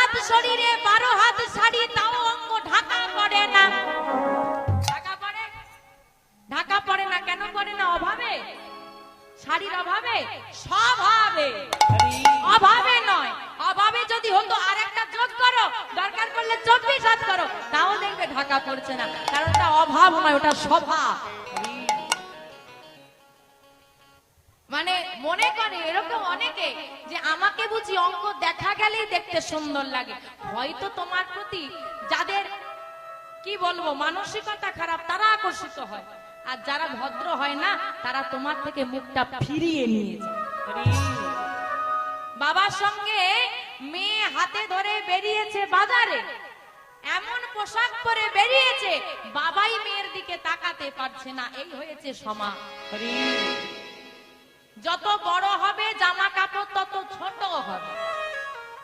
হাত শরীরে 12 হাত শাড়ি, তাও অঙ্গ ঢাকা পড়ে না। ঢাকা পড়ে? ঢাকা পড়ে না কেন পড়ে না? অভাবে? শাড়ির অভাবে? স্বভাবে। অভাবে নয়, অভাবে যদি হতো আর একটা যোগ করো, দরকার পড়লে 24 হাত করো, তাও দেখবে ঢাকা পড়ছে না। কারণ ওটা অভাব নয়, ওটা স্বভাব। মানে মনে করে এরকম অনেকে যে আমাকে বুঝি অঙ্ক দেখা গেলেই দেখতে সুন্দর লাগে। হয়তো তোমার প্রতি যাদের কি বলবো মানসিকতা খারাপ তারা আকর্ষিত হয়, আর যারা ভদ্র হয় না তারা তোমার থেকে মুখটা ফিরিয়ে নিয়ে যায়। বাবার সঙ্গে মেয়ে হাতে ধরে বেরিয়েছে বাজারে, এমন পোশাক পরে বেরিয়েছে বাবাই মেয়ের দিকে তাকাতে পারছে না। এই হয়েছে সমাজ। যত বড় হবে জামা কাপড় তত ছোট হবে।